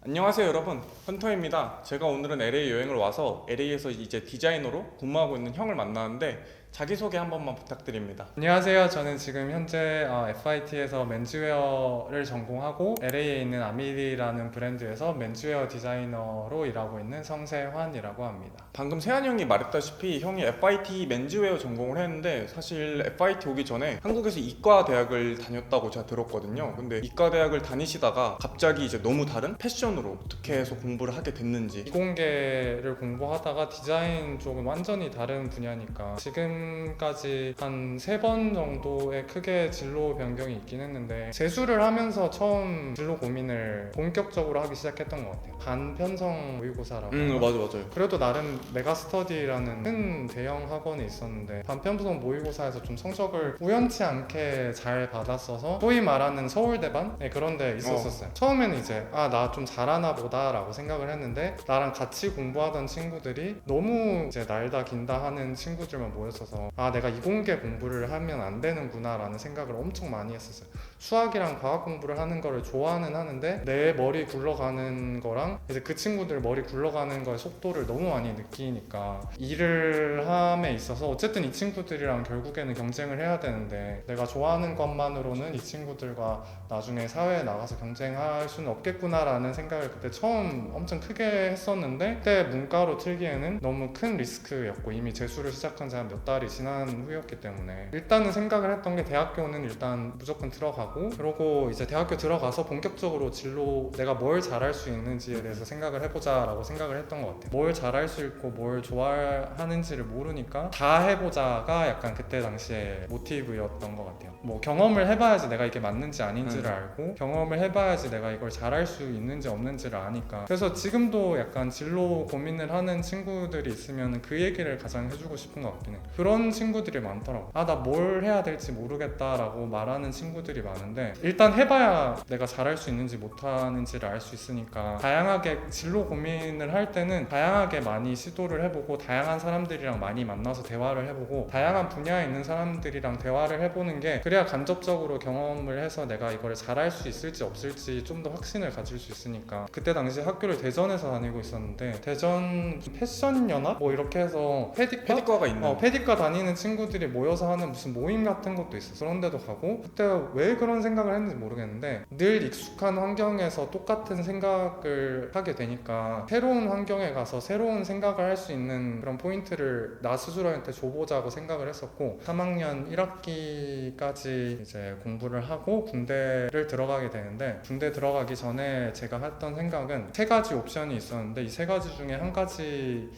안녕하세요 여러분, 헌터입니다. 제가 오늘은 LA 여행을 와서 LA에서 이제 디자이너로 근무하고 있는 형을 만나는데 자기소개 한 번만 부탁드립니다. 안녕하세요. 저는 지금 현재 FIT에서 맨즈웨어를 전공하고 LA에 있는 아밀리라는 브랜드에서 맨즈웨어 디자이너로 일하고 있는 성세환이라고 합니다. 방금 세한 형이 말했다시피 형이 FIT 맨즈웨어 전공을 했는데 사실 FIT 오기 전에 한국에서 이과 대학을 다녔다고 제가 들었거든요. 근데 이과 대학을 다니시다가 갑자기 이제 너무 다른 패션으로 어떻게 해서 공부를 하게 됐는지. 이공계를 공부하다가 디자인 쪽은 완전히 다른 분야니까 지금까지 한 3번 정도의 크게 진로 변경이 있긴 했는데 재수를 하면서 처음 진로 고민을 본격적으로 하기 시작했던 것 같아요. 반편성 모의고사라고 맞아요. 그래도 나름 메가스터디라는 큰 대형 학원에 있었는데 반편성 모의고사에서 좀 성적을 우연치 않게 잘 받았어서 소위 말하는 서울대반? 네, 그런 데 있었어요. 처음에는 이제 나 좀 잘하나 보다 라고 생각을 했는데 나랑 같이 공부하던 친구들이 너무 이제 날다 긴다 하는 친구들만 모였어서 내가 이공계 공부를 하면 안 되는구나 라는 생각을 엄청 많이 했었어요. 수학이랑 과학 공부를 하는 거를 좋아는 하는데 내 머리 굴러가는 거랑 이제 그 친구들 머리 굴러가는 거의 속도를 너무 많이 느끼니까 일을 함에 있어서 어쨌든 이 친구들이랑 결국에는 경쟁을 해야 되는데 내가 좋아하는 것만으로는 이 친구들과 나중에 사회에 나가서 경쟁할 수는 없겠구나라는 생각을 그때 처음 엄청 크게 했었는데 그때 문과로 틀기에는 너무 큰 리스크였고 이미 재수를 시작한 지 한 몇 달이 지난 후였기 때문에 일단은 생각을 했던 게 대학교는 일단 무조건 들어가고 그러고 이제 대학교 들어가서 본격적으로 진로 내가 뭘 잘할 수 있는지에 대해서 생각을 해보자 라고 생각을 했던 것 같아요. 뭘 잘할 수 있고 뭘 좋아하는지를 모르니까 다 해보자가 약간 그때 당시에 모티브였던 것 같아요. 뭐 경험을 해봐야지 내가 이게 맞는지 아닌지를 알고 경험을 해봐야지 내가 이걸 잘할 수 있는지 없는지를 아니까 그래서 지금도 약간 진로 고민을 하는 친구들이 있으면 그 얘기를 가장 해주고 싶은 것 같긴 해. 그런 친구들이 많더라고. 나 뭘 해야 될지 모르겠다라고 말하는 친구들이 많은데 일단 해봐야 내가 잘할 수 있는지 못하는지를 알 수 있으니까 다양하게 진로 고민을 할 때는 다양하게 많이 시도를 해보고 다양한 사람들이랑 많이 만나서 대화를 해보고 다양한 분야에 있는 사람들이랑 대화를 해보는 게 그래야 간접적으로 경험을 해서 내가 이걸 잘할 수 있을지 없을지 좀 더 확신을 가질 수 있으니까 그때 당시 학교를 대전에서 다니고 있었는데 대전 패션연합? 뭐 이렇게 해서 패디과가 있는 패디과 다니는 친구들이 모여서 하는 무슨 모임 같은 것도 있어. 그런 데도 가고 그때 왜 그런 생각을 했는지 모르겠는데 늘 익숙한 환경에서 똑같은 생각을 하게 되니까 새로운 환경에 가서 새로운 생각을 할 수 있는 그런 포인트를 나 스스로한테 줘보자고 생각을 했었고 3학년 1학기까지 이제 공부를 하고 군대를 들어가게 되는데 군대 들어가기 전에 제가 했던 생각은 3가지 옵션이 있었는데 이 3가지 중에 한 가지를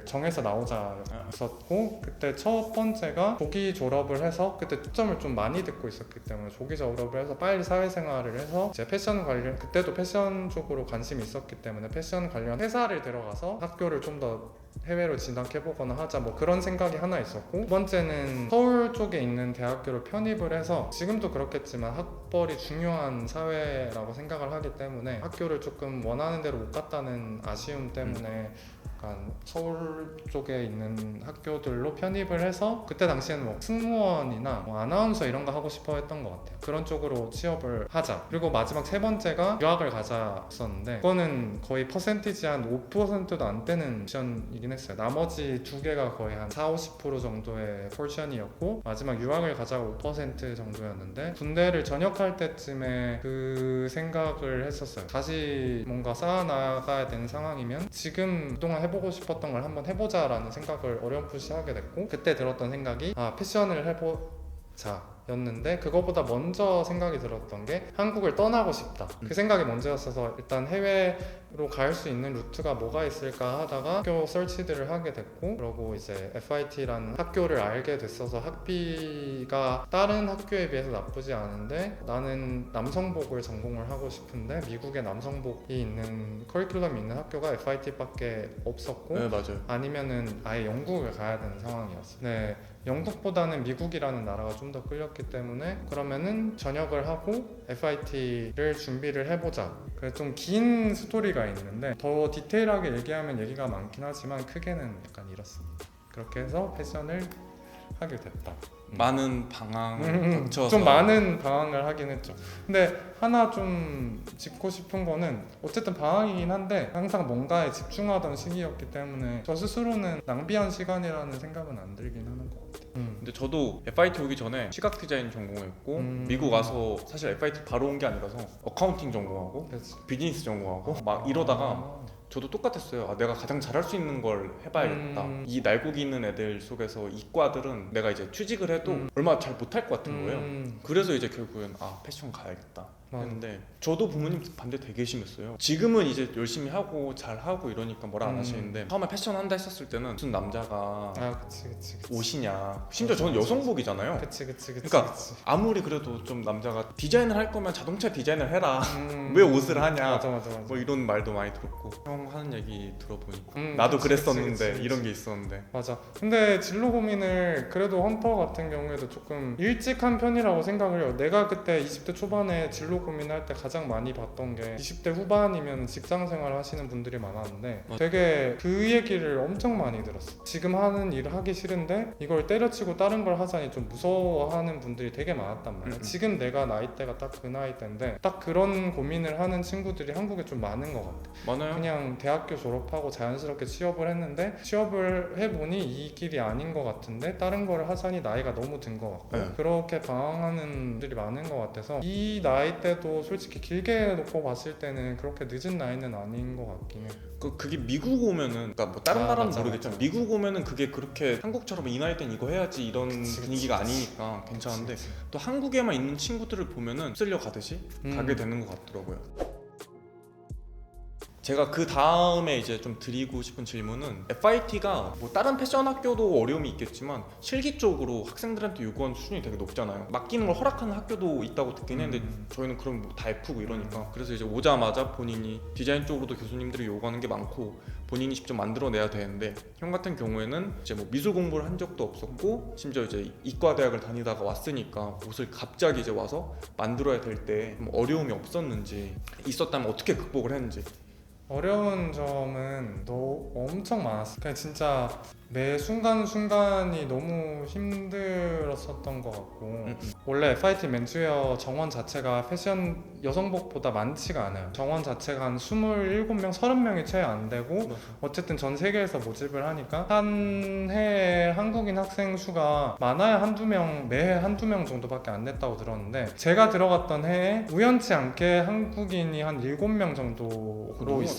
정해서 나오자였었고 그때 첫 번째가 조기 졸업을 해서 그때 초점을 좀 많이 듣고 있었기 때문에 조기 졸업을 해서 빨리 사회생활을 해서 이제 패션 관련 그때도 패션 쪽으로 관심이 있었기 때문에 패션 관련 회사를 들어가서 학교를 좀 더 해외로 진학해보거나 하자 뭐 그런 생각이 하나 있었고 두 번째는 서울 쪽에 있는 대학교를 편입을 해서 지금도 그렇겠지만 학벌이 중요한 사회라고 생각을 하기 때문에 학교를 조금 원하는 대로 못 갔다는 아쉬움 때문에 약간 서울 쪽에 있는 학교들로 편입을 해서 그때 당시에는 뭐 승무원이나 뭐 아나운서 이런 거 하고 싶어 했던 것 같아요. 그런 쪽으로 취업을 하자. 그리고 마지막 3번째가 유학을 가자였었는데 그거는 거의 퍼센티지 한 5%도 안 되는 옵션이긴 했어요. 나머지 2개가 거의 한 40-50% 정도의 폴션이었고 마지막 유학을 가자가 5% 정도였는데 군대를 전역할 때쯤에 그 생각을 했었어요. 다시 뭔가 쌓아나가야 되는 상황이면 지금 그동안 해보고 싶었던 걸 한번 해보자라는 생각을 어렴풋이 하게 됐고 그때 들었던 생각이 패션을 해보자 였는데 그거보다 먼저 생각이 들었던 게 한국을 떠나고 싶다. 그 생각이 먼저였어서 일단 해외로 갈 수 있는 루트가 뭐가 있을까 하다가 학교 설치들을 하게 됐고 그러고 이제 FIT라는 학교를 알게 됐어서 학비가 다른 학교에 비해서 나쁘지 않은데 나는 남성복을 전공을 하고 싶은데 미국에 남성복이 있는 커리큘럼이 있는 학교가 FIT밖에 없었고 네, 맞아요. 아니면은 아예 영국을 가야 되는 상황이었어요. 네, 영국보다는 미국이라는 나라가 좀 더 끌렸기 때문에 그러면은 전역을 하고 FIT를 준비를 해보자. 그래서 좀 긴 스토리가 있는데 더 디테일하게 얘기하면 얘기가 많긴 하지만 크게는 약간 이렇습니다. 그렇게 해서 패션을 하게 됐다. 많은 방황을 거쳐서 좀 많은 방황을 하긴 했죠. 근데 하나 좀 짚고 싶은 거는 어쨌든 방황이긴 한데 항상 뭔가에 집중하던 시기였기 때문에 저 스스로는 낭비한 시간이라는 생각은 안 들긴 하는 것 같아요. 근데 저도 FIT 오기 전에 시각 디자인 전공했고 미국 와서 사실 FIT 바로 온 게 아니라서 어카운팅 전공하고 그치. 비즈니스 전공하고 막 이러다가 저도 똑같았어요. 내가 가장 잘할 수 있는 걸 해봐야겠다. 이 날고기 있는 애들 속에서 이과들은 내가 이제 취직을 해도 얼마 잘 못할 것 같은 거예요. 그래서 이제 결국엔 패션 가야겠다 했는데 저도 부모님 반대 되게 심했어요. 지금은 이제 열심히 하고 잘 하고 이러니까 뭐라 안 하시는데 처음에 패션 한다 했었을 때는 무슨 남자가 그치. 옷이냐, 심지어 저는 여성복이잖아요. 그치. 그러니까 아무리 그래도 좀 남자가 디자인을 할 거면 자동차 디자인을 해라. 왜 옷을 하냐. 맞아. 뭐 이런 말도 많이 들었고 형 하는 얘기 들어보니까 그치, 나도 그랬었는데 그치. 이런 게 있었는데 맞아. 근데 진로 고민을 그래도 헌터 같은 경우에도 조금 일찍 한 편이라고 생각을 해요. 내가 그때 20대 초반에 진로 고민할 때 가장 많이 봤던 게 20대 후반이면 직장 생활 하시는 분들이 많았는데 맞아. 되게 그 얘기를 엄청 많이 들었어. 지금 하는 일을 하기 싫은데 이걸 때려치고 다른 걸 하자니 좀 무서워하는 분들이 되게 많았단 말이야. 지금 내가 나이대가 딱 그 나이대인데 딱 그런 고민을 하는 친구들이 한국에 좀 많은 것 같아. 많아요. 그냥 대학교 졸업하고 자연스럽게 취업을 했는데 취업을 해보니 이 길이 아닌 것 같은데 다른 걸 하자니 나이가 너무 든 것 같고 네. 그렇게 방황하는 분들이 많은 것 같아서 이 나이 때도 솔직히 길게 놓고 봤을 때는 그렇게 늦은 나이는 아닌 것 같긴 해. 그게 미국 오면은 그러니까 뭐 다른 나라는 맞아, 모르겠지만 맞아. 미국 오면은 그게 그렇게 한국처럼 이 나이 땐 이거 해야지 이런 그치, 분위기가 그치. 아니니까 괜찮은데 그치. 또 한국에만 있는 친구들을 보면은 쓸려 가듯이 가게 되는 것 같더라고요. 제가 그 다음에 이제 좀 드리고 싶은 질문은 FIT가 뭐 다른 패션 학교도 어려움이 있겠지만 실기 쪽으로 학생들한테 요구하는 수준이 되게 높잖아요. 맡기는 걸 허락하는 학교도 있다고 듣긴 했는데 저희는 그럼 뭐 다 F고 이러니까 그래서 이제 오자마자 본인이 디자인 쪽으로도 교수님들이 요구하는 게 많고 본인이 직접 만들어내야 되는데 형 같은 경우에는 이제 뭐 미술 공부를 한 적도 없었고 심지어 이제 이과 대학을 다니다가 왔으니까 옷을 갑자기 이제 와서 만들어야 될 때 뭐 어려움이 없었는지 있었다면 어떻게 극복을 했는지. 어려운 점은 엄청 많았어. 그냥 진짜 매 순간순간이 너무 힘들었었던 것 같고 원래 FIT 맨즈웨어 정원 자체가 패션 여성복보다 많지가 않아요. 정원 자체가 한 27명, 30명이 채 안 되고 어쨌든 전 세계에서 모집을 하니까 한 해에 한국인 학생 수가 많아야 매해 한두 명 정도밖에 안 됐다고 들었는데 제가 들어갔던 해에 우연치 않게 한국인이 한 7명 정도로 있었고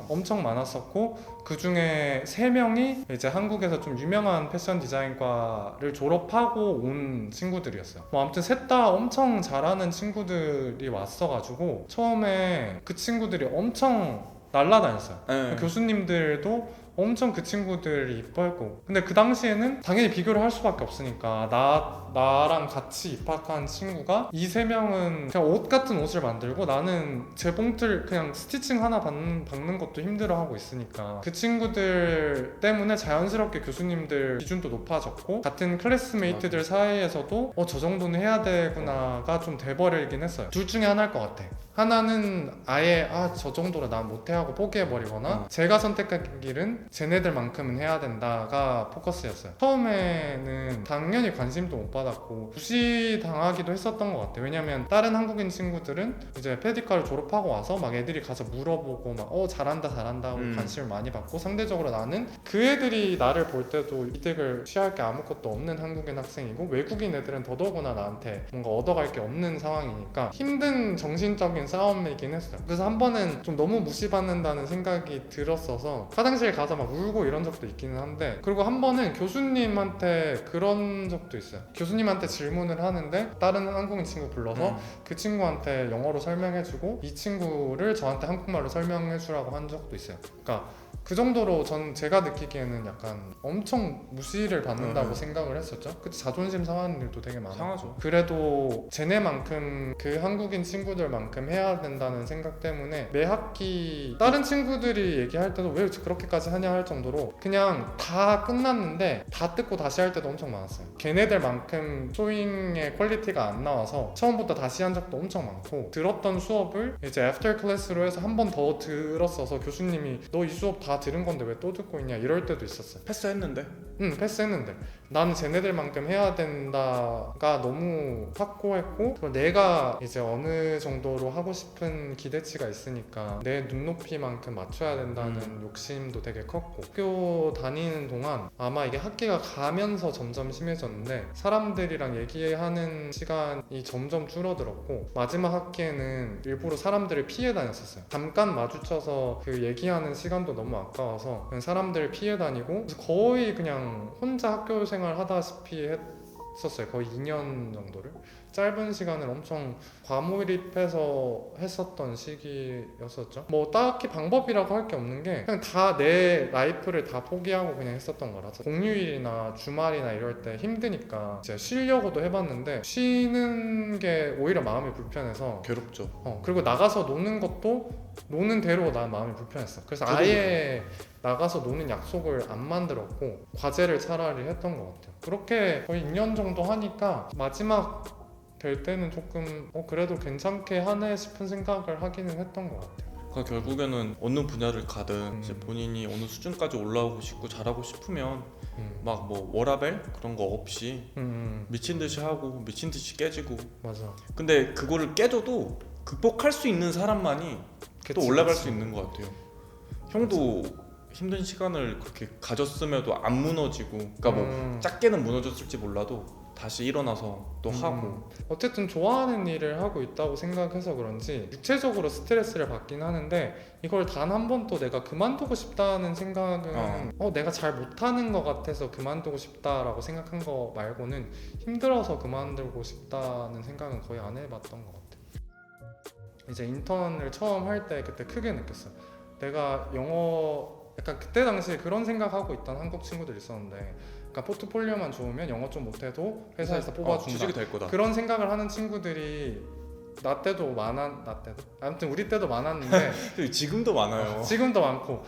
엄청 많았었고 그 중에 3명이 이제 한국에서 좀 유명한 패션 디자인과를 졸업하고 온 친구들이었어요. 뭐 아무튼 셋 다 엄청 잘하는 친구들이 왔어가지고 처음에 그 친구들이 엄청 날라다녔어요. 네. 교수님들도 엄청 그 친구들이 이뻐했고 근데 그 당시에는 당연히 비교를 할 수밖에 없으니까 나랑 같이 입학한 친구가 이 3명은 그냥 옷 같은 옷을 만들고 나는 재봉틀 그냥 스티칭 하나 박는 것도 힘들어하고 있으니까 그 친구들 때문에 자연스럽게 교수님들 기준도 높아졌고 같은 클래스메이트들 사이에서도 저 정도는 해야 되구나가 좀 돼버리긴 했어요. 둘 중에 하나일 것 같아. 하나는 아예 저 정도로 난 못해 하고 포기해버리거나 제가 선택한 길은 쟤네들만큼은 해야 된다가 포커스였어요. 처음에는 당연히 관심도 못 받았고 무시당하기도 했었던 것 같아요. 왜냐면 다른 한국인 친구들은 이제 패디과를 졸업하고 와서 막 애들이 가서 물어보고 막 잘한다 하고 관심을 많이 받고 상대적으로 나는 그 애들이 나를 볼 때도 이득을 취할 게 아무것도 없는 한국인 학생이고 외국인 애들은 더더구나 나한테 뭔가 얻어갈 게 없는 상황이니까 힘든 정신적인 싸움이긴 했어요. 그래서 한 번은 좀 너무 무시받는다는 생각이 들었어서 화장실 가서 막 울고 이런 적도 있기는 한데 그리고 한 번은 교수님한테 그런 적도 있어요. 교수님한테 질문을 하는데 다른 한국인 친구 불러서 그 친구한테 영어로 설명해주고 이 친구를 저한테 한국말로 설명해주라고 한 적도 있어요. 그러니까 그 정도로 제가 느끼기에는 약간 엄청 무시를 받는다고 생각을 했었죠. 그때 자존심 상하는 일도 되게 많았고 상하죠. 그래도 쟤네만큼 그 한국인 친구들만큼 해야 된다는 생각 때문에 매 학기 다른 친구들이 얘기할 때도 왜 그렇게까지 하냐 할 정도로 그냥 다 끝났는데 다 뜯고 다시 할 때도 엄청 많았어요. 걔네들만큼 쇼잉의 퀄리티가 안 나와서 처음부터 다시 한 적도 엄청 많고 들었던 수업을 이제 애프터 클래스로 해서 한 번 더 들었어서 교수님이 너 이 수업 다 들은 건데 왜 또 듣고 있냐 이럴 때도 있었어요. 패스했는데 패스했는데 나는 쟤네들만큼 해야 된다가 너무 확고했고, 그리고 내가 이제 어느 정도로 하고 싶은 기대치가 있으니까 내 눈높이만큼 맞춰야 된다는 욕심도 되게 컸고, 학교 다니는 동안 아마 이게 학기가 가면서 점점 심해졌는데 사람들이랑 얘기하는 시간이 점점 줄어들었고, 마지막 학기에는 일부러 사람들을 피해 다녔었어요. 잠깐 마주쳐서 그 얘기하는 시간도 너무 아까워서 그냥 사람들을 피해 다니고, 그래서 거의 그냥 혼자 학교 생활 하다시피 했었어요. 거의 2년 정도를 짧은 시간을 엄청 과몰입해서 했었던 시기였었죠. 뭐 딱히 방법이라고 할 게 없는 게 그냥 다 내 라이프를 다 포기하고 그냥 했었던 거라서, 공휴일이나 주말이나 이럴 때 힘드니까 이제 쉬려고도 해봤는데 쉬는 게 오히려 마음이 불편해서, 괴롭죠. 그리고 나가서 노는 것도 노는 대로 난 마음이 불편했어. 그래서 아예 나가서 노는 약속을 안 만들었고 과제를 차라리 했던 것 같아요. 그렇게 거의 2년 정도 하니까 마지막 될 때는 조금 그래도 괜찮게 하네 싶은 생각을 하기는 했던 것 같아요. 그러니까 결국에는 어느 분야를 가든 이제 본인이 어느 수준까지 올라오고 싶고 잘하고 싶으면 막 뭐 워라밸 그런 거 없이 미친 듯이 하고 미친 듯이 깨지고. 맞아. 근데 그거를 깨져도 극복할 수 있는 사람만이 또 올라갈 수 있는 것 같아요. 형도 힘든 시간을 그렇게 가졌음에도 안 무너지고, 그러니까 뭐 작게는 무너졌을지 몰라도 다시 일어나서 또 하고. 어쨌든 좋아하는 일을 하고 있다고 생각해서 그런지 육체적으로 스트레스를 받긴 하는데, 이걸 단 한 번도 내가 그만두고 싶다는 생각은 내가 잘 못하는 것 같아서 그만두고 싶다라고 생각한 거 말고는 힘들어서 그만두고 싶다는 생각은 거의 안 해봤던 것 같아요. 이제 인턴을 처음 할 때 그때 크게 느꼈어요. 내가 영어 약간 그때 당시에 그런 생각하고 있던 한국 친구들 있었는데, 그러니까 포트폴리오만 좋으면 영어 좀 못해도 회사에서 뽑아준다, 취직이 될 거다. 그런 생각을 하는 친구들이 아무튼 우리 때도 많았는데 지금도 많아요. 지금도 많고,